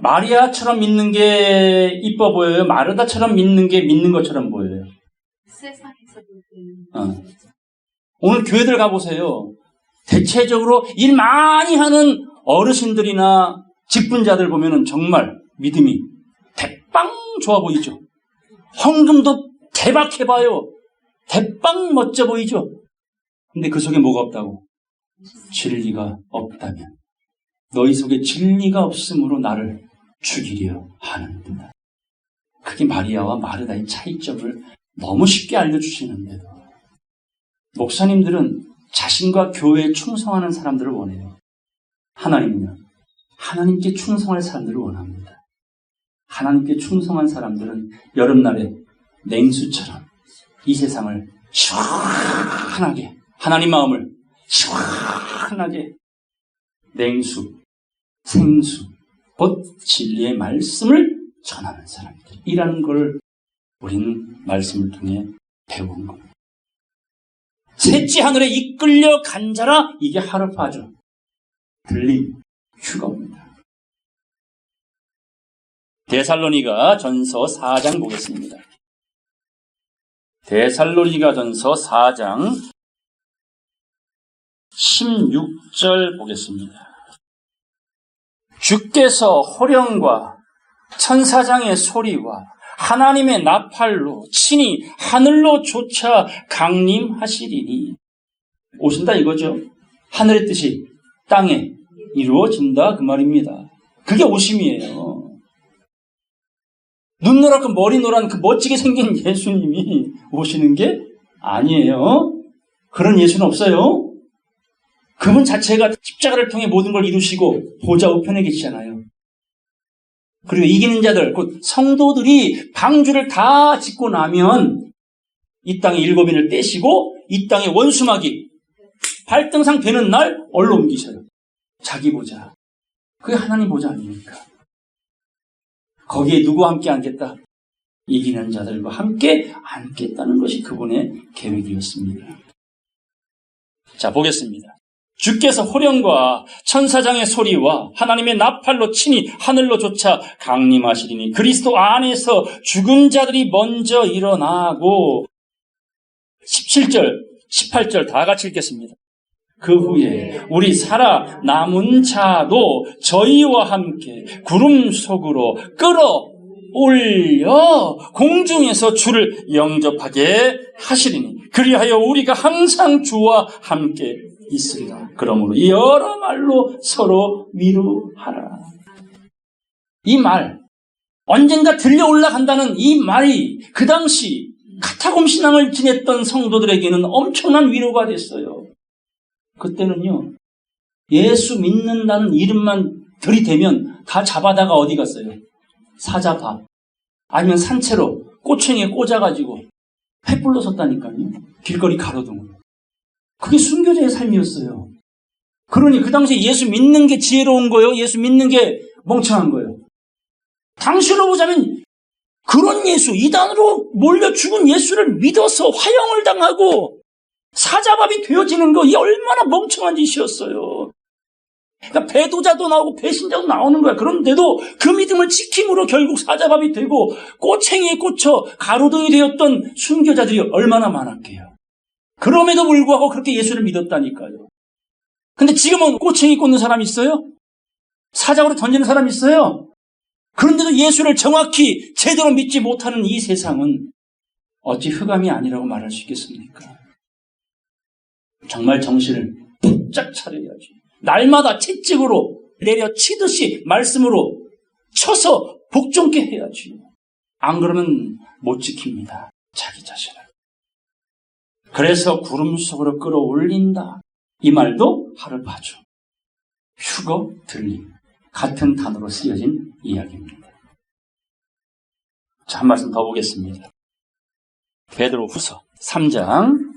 Speaker 1: 마리아처럼 믿는 게 이뻐 보여요? 마르다처럼 믿는 게 믿는 것처럼 보여요?
Speaker 2: 세상에서 볼 때는.
Speaker 1: 오늘 교회들 가보세요. 대체적으로 일 많이 하는 어르신들이나 직분자들 보면은 정말 믿음이 대빵 좋아 보이죠? 헌금도 대박해봐요. 대빵 멋져 보이죠? 근데 그 속에 뭐가 없다고? 진리가 없다면 너희 속에 진리가 없으므로 나를 죽이려 하는구나. 그게 마리아와 마르다의 차이점을 너무 쉽게 알려주시는데도 목사님들은 자신과 교회에 충성하는 사람들을 원해요. 하나님은요, 하나님께 충성할 사람들을 원합니다. 하나님께 충성한 사람들은 여름날에 냉수처럼 이 세상을 시원하게, 하나님 마음을 시원하게 냉수, 생수, 곧 진리의 말씀을 전하는 사람들이라는 걸 우리는 말씀을 통해 배운 겁니다. 셋째 하늘에 이끌려 간 자라, 이게 하르파죠. 들림, 휴거입니다. 데살로니가 전서 4장 보겠습니다. 데살로니가 전서 4장 16절 보겠습니다. 주께서 호령과 천사장의 소리와 하나님의 나팔로 친히 하늘로 쫓아 강림하시리니, 오신다 이거죠. 하늘의 뜻이 땅에 이루어진다 그 말입니다. 그게 오심이에요. 눈 노랗고 머리 노란 그 멋지게 생긴 예수님이 오시는 게 아니에요. 그런 예수는 없어요. 그분 자체가 십자가를 통해 모든 걸 이루시고 보좌 우편에 계시잖아요. 그리고 이기는 자들, 곧 성도들이 방주를 다 짓고 나면 이 땅에 일곱인을 떼시고 이 땅에 원수마귀 발등상 되는 날 얼로 옮기셔요. 자기 보좌. 그게 하나님 보좌 아닙니까? 거기에 누구와 함께 앉겠다? 이기는 자들과 함께 앉겠다는 것이 그분의 계획이었습니다. 자, 보겠습니다. 주께서 호령과 천사장의 소리와 하나님의 나팔로 친히 하늘로 쫓아 강림하시리니 그리스도 안에서 죽은 자들이 먼저 일어나고 17절, 18절 다 같이 읽겠습니다. 그 후에 우리 살아 남은 자도 저희와 함께 구름 속으로 끌어올려 공중에서 주를 영접하게 하시리니 그리하여 우리가 항상 주와 함께 있으리라. 그러므로 여러 말로 서로 위로하라. 이 말, 언젠가 들려 올라간다는 이 말이 그 당시 카타콤 신앙을 지냈던 성도들에게는 엄청난 위로가 됐어요. 그때는요, 예수 믿는다는 이름만 들이대면 다 잡아다가 어디 갔어요? 사자밥. 아니면 산채로 꼬챙이에 꽂아가지고 횃불로 섰다니까요. 길거리 가로등으로. 그게 순교자의 삶이었어요. 그러니 그 당시에 예수 믿는 게 지혜로운 거예요? 예수 믿는 게 멍청한 거예요? 당시로 보자면 그런 예수, 이단으로 몰려 죽은 예수를 믿어서 화형을 당하고 사자밥이 되어지는 거, 이게 얼마나 멍청한 짓이었어요. 그러니까 배도자도 나오고 배신자도 나오는 거야. 그런데도 그 믿음을 지킴으로 결국 사자밥이 되고 꼬챙이에 꽂혀 가로등이 되었던 순교자들이 얼마나 많았게요. 그럼에도 불구하고 그렇게 예수를 믿었다니까요. 근데 지금은 꼬챙이 꽂는 사람 있어요? 사자로 던지는 사람 있어요? 그런데도 예수를 정확히 제대로 믿지 못하는 이 세상은 어찌 흑암이 아니라고 말할 수 있겠습니까? 정말 정신을 바짝 차려야지. 날마다 채찍으로 내려치듯이 말씀으로 쳐서 복종케 해야지. 안 그러면 못 지킵니다. 자기 자신을. 그래서 구름 속으로 끌어올린다. 이 말도 하르파죠. 휴거, 들림. 같은 단어로 쓰여진 이야기입니다. 자, 한 말씀 더 보겠습니다. 베드로후서 3장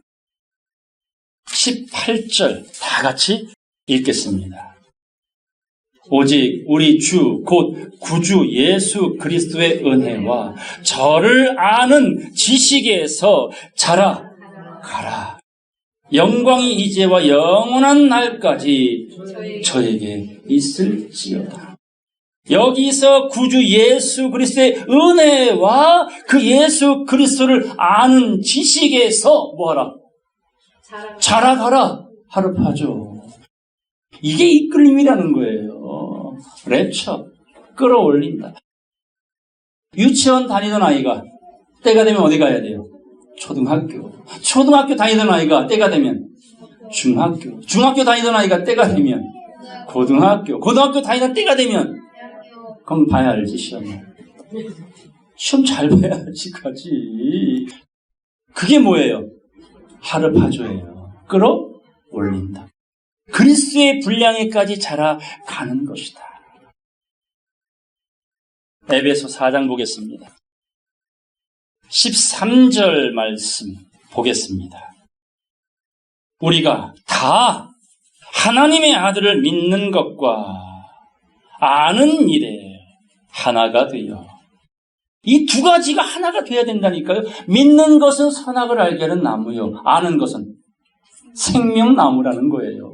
Speaker 1: 18절 다 같이 읽겠습니다. 오직 우리 주 곧 구주 예수 그리스도의 은혜와 저를 아는 지식에서 자라가라. 영광이 이제와 영원한 날까지 저에게 있을지어다. 여기서 구주 예수 그리스도의 은혜와 그 예수 그리스도를 아는 지식에서 뭐하라? 자라가라. 하르파죠. 이게 이끌림이라는 거예요. 랩처, 끌어올린다. 유치원 다니던 아이가 때가 되면 어디 가야 돼요? 초등학교. 초등학교 다니던 아이가 때가 되면 중학교. 중학교 다니던 아이가 때가 되면 고등학교. 고등학교 다니던 때가 되면 그럼 봐야 알지, 시험을. 시험 잘 봐야지, 가지. 그게 뭐예요? 하르파조예요. 끌어올린다. 그리스도의 분량에까지 자라가는 것이다. 에베소 4장 보겠습니다. 13절 말씀 보겠습니다. 우리가 다 하나님의 아들을 믿는 것과 아는 일에 하나가 되어, 이 두 가지가 하나가 돼야 된다니까요. 믿는 것은 선악을 알게 하는 나무요, 아는 것은 생명나무라는 거예요.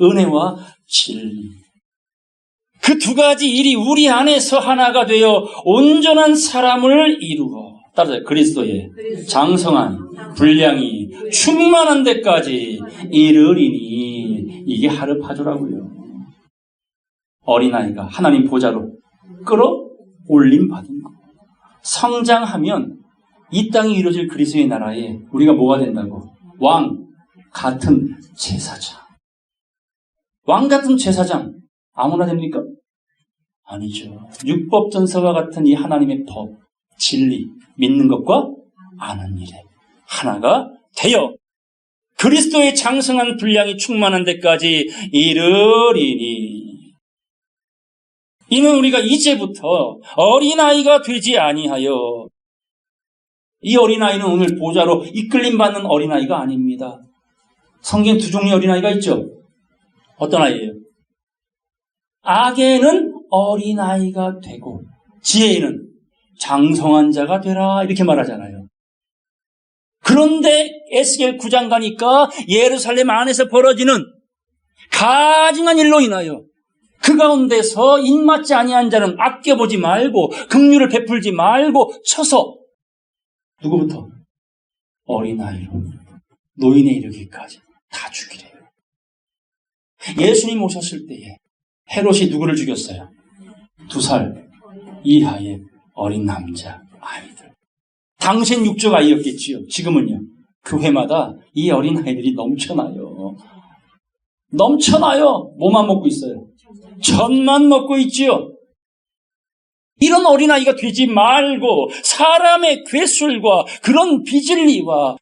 Speaker 1: 은혜와 진리. 그 두 가지 일이 우리 안에서 하나가 되어 온전한 사람을 이루어, 따라서 그리스도의 장성한 분량이 충만한 데까지 이르리니, 이게 하르파조라고요. 어린아이가 하나님 보좌로 끌어올림 받은 거. 성장하면 이 땅에 이루어질 그리스도의 나라에 우리가 뭐가 된다고? 왕 같은 제사장. 왕 같은 제사장 아무나 됩니까? 아니죠. 율법전서와 같은 이 하나님의 법, 진리, 믿는 것과 아는 일에 하나가 되어 그리스도의 장성한 분량이 충만한 데까지 이르리니, 이는 우리가 이제부터 어린아이가 되지 아니하여, 이 어린아이는 오늘 보좌로 이끌림 받는 어린아이가 아닙니다. 성경에 두 종류의 어린아이가 있죠. 어떤 아이예요? 악에는 어린아이가 되고 지혜에는 장성한 자가 되라, 이렇게 말하잖아요. 그런데 에스겔 9장 가니까 예루살렘 안에서 벌어지는 가증한 일로 인하여 그 가운데서 입맞지 아니한 자는 아껴보지 말고 긍휼을 베풀지 말고 쳐서 누구부터? 어린아이로 노인에 이르기까지 다 죽이래요. 예수님 오셨을 때에 헤롯이 누구를 죽였어요? 2살 이하의 어린 남자 아이들. 당시엔 육적 아이였겠지요. 지금은요. 교회마다 이 어린 아이들이 넘쳐나요. 뭐만 먹고 있어요? 전만 먹고 있지요. 이런 어린아이가 되지 말고 사람의 괴술과 그런 비진리와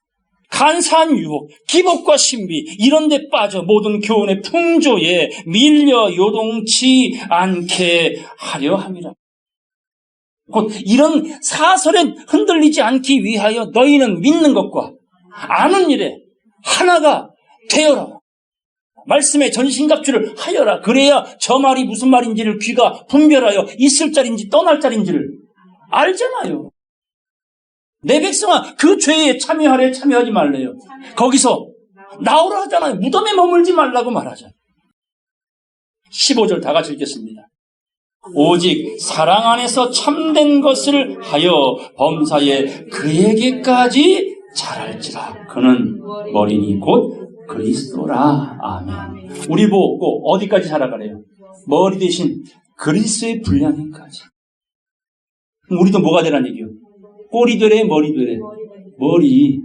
Speaker 1: 간사한 유혹, 기복과 신비 이런 데 빠져 모든 교훈의 풍조에 밀려 요동치 않게 하려 함이라. 곧 이런 사설에 흔들리지 않기 위하여 너희는 믿는 것과 아는 일에 하나가 되어라. 말씀에 전신갑주를 하여라. 그래야 저 말이 무슨 말인지를 귀가 분별하여 있을 자리인지 떠날 자리인지를 알잖아요. 내 백성아 그 죄에 참여하래 참여하지 말래요. 거기서 나오라 하잖아요. 무덤에 머물지 말라고 말하잖아요. 15절 다 같이 읽겠습니다. 오직 사랑 안에서 참된 것을 하여 범사에 그에게까지 잘할지라. 그는 머리니 곧 그리스도라. 아멘. 우리 보고 어디까지 자라가래요? 머리 대신 그리스도의 분량에까지. 우리도 뭐가 되란 얘기요? 꼬리 되래, 머리 되래. 머리.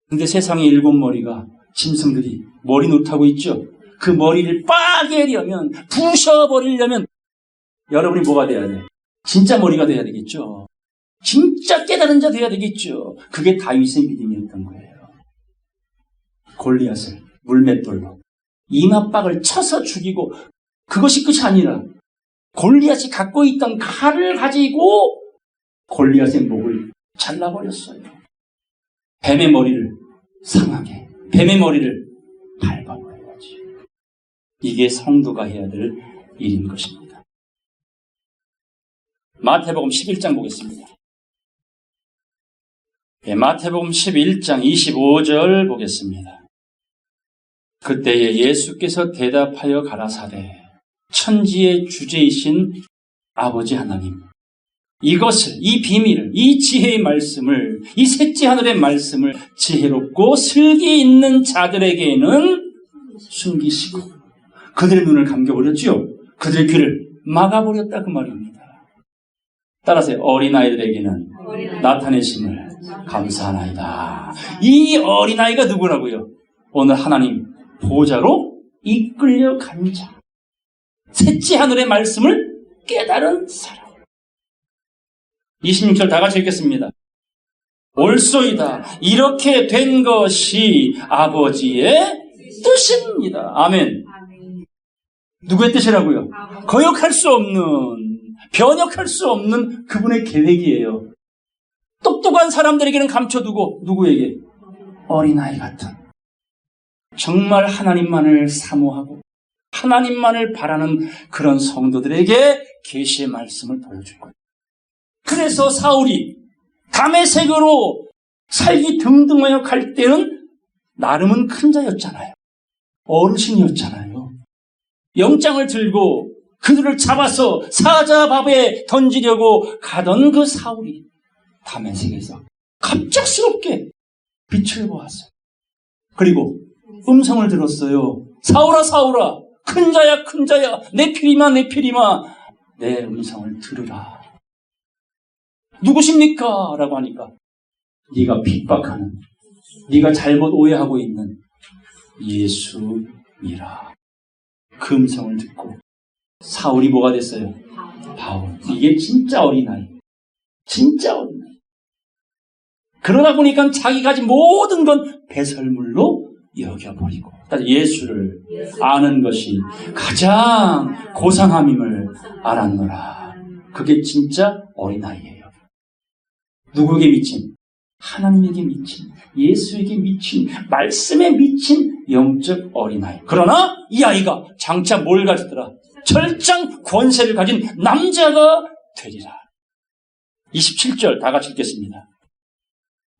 Speaker 1: 근데 세상에 7머리가 짐승들이 머리 노타고 있죠? 그 머리를 빠개려면, 부셔버리려면 여러분이 뭐가 돼야 돼? 진짜 머리가 돼야 되겠죠. 진짜 깨달은 자 돼야 되겠죠. 그게 다윗의 믿음이었던 거예요. 골리앗을 물맷돌로 이마박을 쳐서 죽이고 그것이 끝이 아니라 골리앗이 갖고 있던 칼을 가지고 골리앗의 목을 잘라버렸어요. 뱀의 머리를 상하게, 뱀의 머리를 밟아버려야지. 이게 성도가 해야 될 일인 것입니다. 마태복음 11장 보겠습니다. 마태복음 11장 25절 보겠습니다. 그때에 예수께서 대답하여 가라사대 천지의 주제이신 아버지 하나님, 이것을, 이 비밀을, 이 지혜의 말씀을, 이 셋째 하늘의 말씀을 지혜롭고 슬기 있는 자들에게는 숨기시고 그들의 눈을 감겨버렸지요. 그들의 귀를 막아버렸다 그 말입니다. 따라서 어린아이들에게는 나타내심을 감사하나이다. 이 어린아이가 누구라고요? 오늘 하나님 보좌로 이끌려 간 자. 셋째 하늘의 말씀을 깨달은 사람. 26절 다 같이 읽겠습니다. 옳소이다. 이렇게 된 것이 아버지의 뜻입니다. 아멘. 누구의 뜻이라고요? 거역할 수 없는, 변역할 수 없는 그분의 계획이에요. 똑똑한 사람들에게는 감춰두고 누구에게? 어린아이 같은. 정말 하나님만을 사모하고 하나님만을 바라는 그런 성도들에게 계시의 말씀을 보여줄 거예요. 그래서 사울이 다메섹으로 살기 등등하여 갈 때는 나름은 큰 자였잖아요. 어르신이었잖아요. 영장을 들고 그들을 잡아서 사자밥에 던지려고 가던 그 사울이 다메섹에서 갑작스럽게 빛을 보았어요. 그리고 음성을 들었어요. 사울아 사울아, 큰 자야 내 피리마 내 음성을 들으라. 누구십니까? 라고 하니까 네가 핍박하는, 네가 잘못 오해하고 있는 예수니라. 그 음성을 듣고 사울이 뭐가 됐어요? 바울. 이게 진짜 어린아이. 그러다 보니까 자기가 가진 모든 건 배설물로 여겨버리고 예수를 아는 것이 가장 고상함임을 알았노라. 그게 진짜 어린아이예요. 누구에게 미친? 하나님에게 미친, 예수에게 미친, 말씀에 미친 영적 어린아이. 그러나 이 아이가 장차 뭘 가지더라? 철장 권세를 가진 남자가 되리라. 27절 다 같이 읽겠습니다.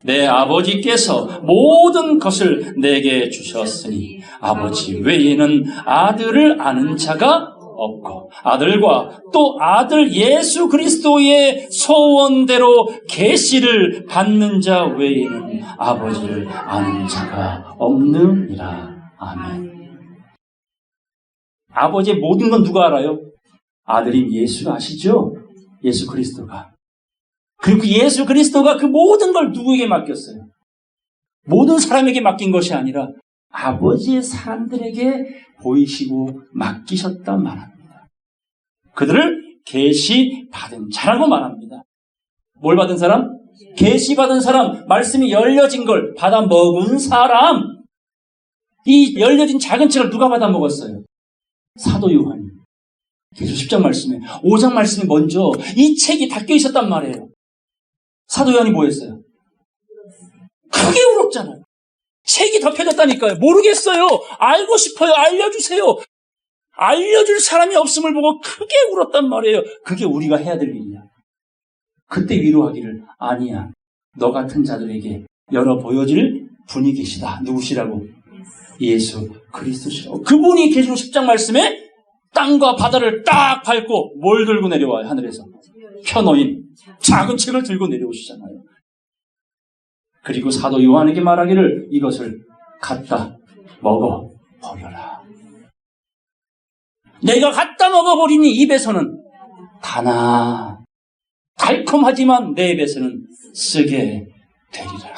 Speaker 1: 내 아버지께서 모든 것을 내게 주셨으니 아버지 외에는 아들을 아는 자가 없고 아들과 또 아들 예수 그리스도의 소원대로 계시를 받는 자 외에는 아버지를 아는 자가 없느니라. 아멘. 아버지의 모든 건 누가 알아요? 아들인 예수가 아시죠? 예수 그리스도가. 그리고 예수 그리스도가 그 모든 걸 누구에게 맡겼어요? 모든 사람에게 맡긴 것이 아니라 아버지의 사람들에게 보이시고 맡기셨단 말합니다. 그들을 계시 받은 자라고 말합니다. 뭘 받은 사람? 계시 받은 사람, 말씀이 열려진 걸 받아 먹은 사람. 이 열려진 작은 책을 누가 받아 먹었어요? 사도 요한이. 그래서 10장 말씀에 5장 말씀이 먼저 이 책이 닫혀 있었단 말이에요. 사도 요한이 뭐 했어요? 크게 울었잖아요. 책이 덮여졌다니까요. 모르겠어요. 알고 싶어요. 알려주세요. 알려줄 사람이 없음을 보고 크게 울었단 말이에요. 그게 우리가 해야 될 일이야. 그때 위로하기를 아니야. 너 같은 자들에게 열어 보여줄 분이 계시다. 누구시라고? 예수 그리스도시라고. 그분이 계시록 10장 말씀에 땅과 바다를 딱 밟고 뭘 들고 내려와요? 하늘에서 펴놓인 작은 책을 들고 내려오시잖아요. 그리고 사도 요한에게 말하기를 이것을 갖다 먹어 버려라. 내가 갖다 먹어버리니 입에서는 다나 달콤하지만 내 입에서는 쓰게 되리라.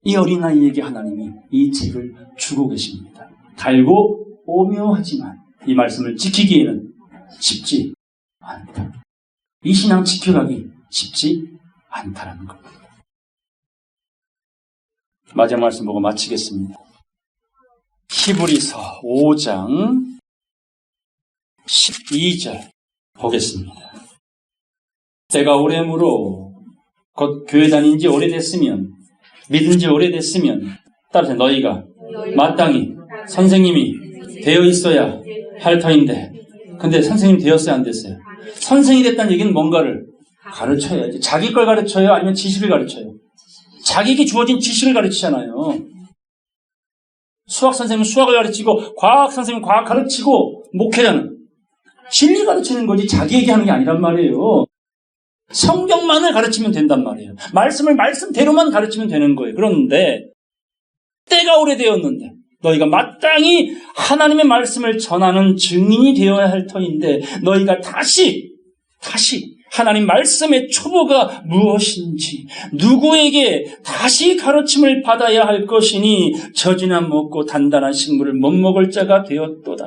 Speaker 1: 이 어린아이에게 하나님이 이 책을 주고 계십니다. 달고 오묘하지만 이 말씀을 지키기에는 쉽지 않다. 이 신앙 지켜가기 쉽지 않다라는 겁니다. 마지막 말씀 보고 마치겠습니다. 히브리서 5장 12절 보겠습니다. 때가 오래므로 곧 교회 다닌 지 오래됐으면 믿은 지 오래됐으면 따라서 너희가 마땅히 선생님이 되어 있어야 할 터인데 근데 선생님이 되었어야 안 됐어요? 선생이 됐다는 얘기는 뭔가를 가르쳐야지. 자기 걸 가르쳐요? 아니면 지식을 가르쳐요? 자기에게 주어진 지식을 가르치잖아요. 수학 선생님은 수학을 가르치고 과학 선생님은 과학 가르치고 목회자는 진리 가르치는 거지 자기에게 하는 게 아니란 말이에요. 성경만을 가르치면 된단 말이에요. 말씀을 말씀대로만 가르치면 되는 거예요. 그런데 때가 오래되었는데 너희가 마땅히 하나님의 말씀을 전하는 증인이 되어야 할 터인데 너희가 다시 하나님 말씀의 초보가 무엇인지 누구에게 다시 가르침을 받아야 할 것이니 젖이나 먹고 단단한 식물을 못 먹을 자가 되었도다.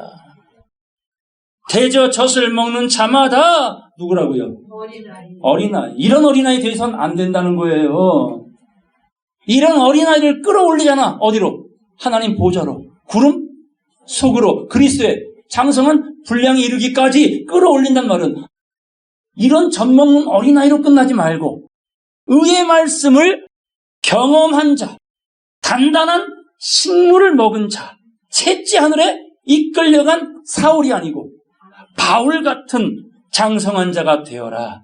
Speaker 1: 대저 젖을 먹는 자마다 누구라고요? 어린아이. 이런 어린아이 되어서는 안 된다는 거예요. 이런 어린아이를 끌어올리잖아. 어디로? 하나님 보좌로. 구름 속으로 그리스도의 장성한 분량에 이르기까지 끌어올린단 말은 이런 젖먹는 어린아이로 끝나지 말고 의의 말씀을 경험한 자, 단단한 식물을 먹은 자, 셋째 하늘에 이끌려간 사울이 아니고 바울 같은 장성한 자가 되어라.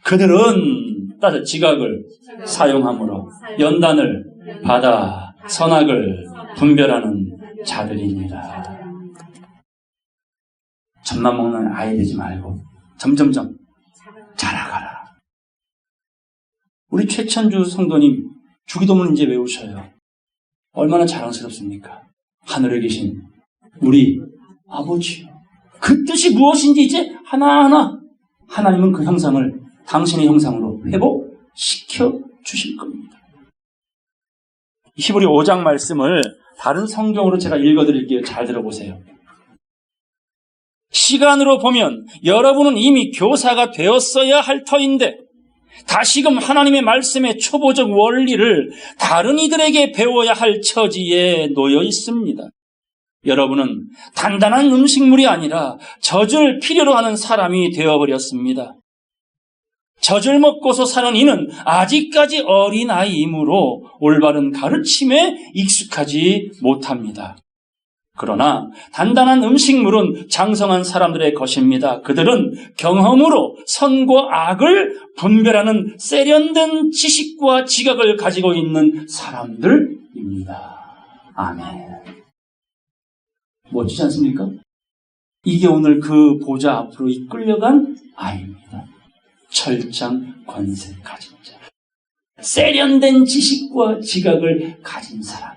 Speaker 1: 그들은 따라 지각을 사용함으로 연단을 받아 선악을 분별하는 자들입니다. 젖만 먹는 아이 되지 말고 점점점 자라가라. 우리 최천주 성도님 주기도문 이제 외우셔요. 얼마나 자랑스럽습니까? 하늘에 계신 우리 아버지요. 그 뜻이 무엇인지 이제 하나하나 하나님은 그 형상을 당신의 형상으로 회복시켜 주실 겁니다. 히브리 5장 말씀을 다른 성경으로 제가 읽어드릴게요. 잘 들어보세요. 시간으로 보면 여러분은 이미 교사가 되었어야 할 터인데 다시금 하나님의 말씀의 초보적 원리를 다른 이들에게 배워야 할 처지에 놓여 있습니다. 여러분은 단단한 음식물이 아니라 젖을 필요로 하는 사람이 되어버렸습니다. 젖을 먹고서 사는 이는 아직까지 어린아이이므로 올바른 가르침에 익숙하지 못합니다. 그러나 단단한 음식물은 장성한 사람들의 것입니다. 그들은 경험으로 선과 악을 분별하는 세련된 지식과 지각을 가지고 있는 사람들입니다. 아멘. 멋지지 않습니까? 이게 오늘 그 보좌 앞으로 이끌려간 아이입니다. 철장 권세 가진 자. 세련된 지식과 지각을 가진 사람.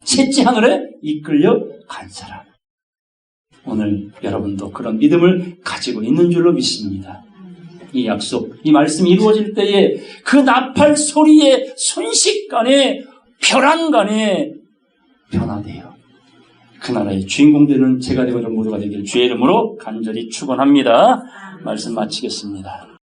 Speaker 1: 셋째 하늘에 이끌려 간 사람. 오늘 여러분도 그런 믿음을 가지고 있는 줄로 믿습니다. 이 약속, 이 말씀이 이루어질 때에 그 나팔 소리에 순식간에 벼랑간에 변화돼요. 그 나라의 주인공 되는 제가 되고 모두가 되길 주의 이름으로 간절히 축원합니다. 말씀 마치겠습니다.